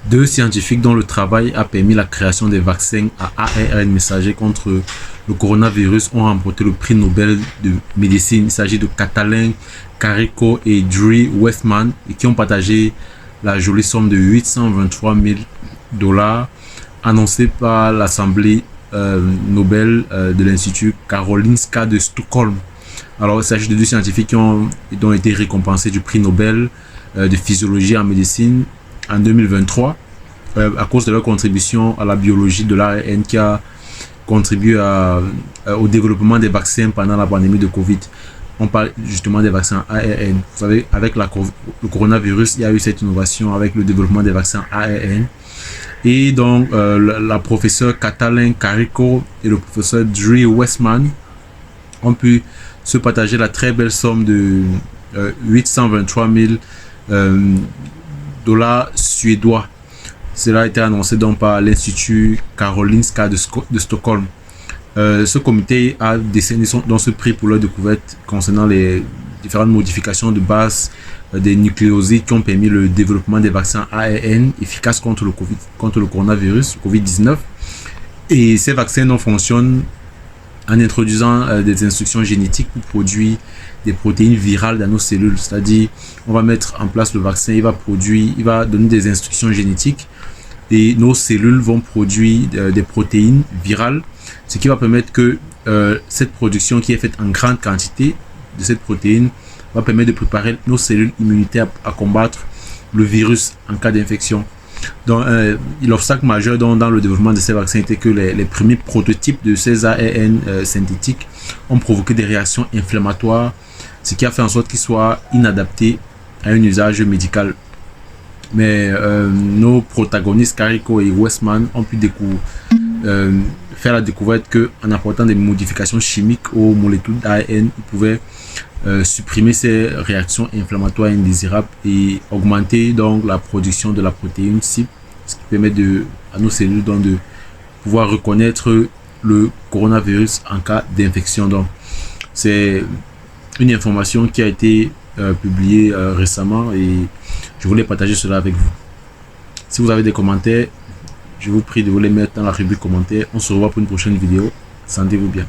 Deux scientifiques dont le travail a permis la création des vaccins à ARN messager contre le coronavirus ont remporté le prix Nobel de médecine. Il s'agit de Katalin Karikó et Dre Weissman et qui ont partagé la jolie somme de 823 000 $ annoncée par l'Assemblée Nobel de l'Institut Karolinska de Stockholm. Alors, il s'agit de deux scientifiques qui ont été récompensés du prix Nobel de physiologie en médecine en 2023 à cause de leur contribution à la biologie de l'ARN qui a contribué au développement des vaccins pendant la pandémie de Covid. On parle justement des vaccins ARN. Vous savez, avec le coronavirus, il y a eu cette innovation avec le développement des vaccins ARN. Et donc, la professeure Katalin Karikó et le professeur Dre Weissman ont pu se partager la très belle somme de 823 000 $ suédois. Cela a été annoncé donc par l'Institut Karolinska de Stockholm. Ce comité a décerné dans ce prix pour leur découverte concernant les différentes modifications de base des nucléosides qui ont permis le développement des vaccins ARN efficaces contre le coronavirus, Covid-19. Et ces vaccins donc fonctionnent en introduisant des instructions génétiques pour produire des protéines virales dans nos cellules. C'est-à-dire, on va mettre en place le vaccin, il va donner des instructions génétiques et nos cellules vont produire des protéines virales, ce qui va permettre que cette production qui est faite en grande quantité de cette protéine va permettre de préparer nos cellules immunitaires à combattre le virus en cas d'infection. Donc, l'obstacle majeur dans le développement de ces vaccins était que les premiers prototypes de ces ARN synthétiques ont provoqué des réactions inflammatoires, ce qui a fait en sorte qu'ils soient inadaptés à un usage médical. Mais nos protagonistes, Karikó et Weissman, ont pu faire la découverte qu'en apportant des modifications chimiques aux molécules d'ARN, ils pouvaient supprimer ces réactions inflammatoires indésirables et augmenter donc la production de la protéine cible, ce qui permet à nos cellules donc de pouvoir reconnaître le coronavirus en cas d'infection. Donc, c'est une information qui a été publiée récemment et je voulais partager cela avec vous. Si vous avez des commentaires, je vous prie de vous les mettre dans la rubrique commentaires. On se revoit pour une prochaine vidéo. Sentez-vous bien.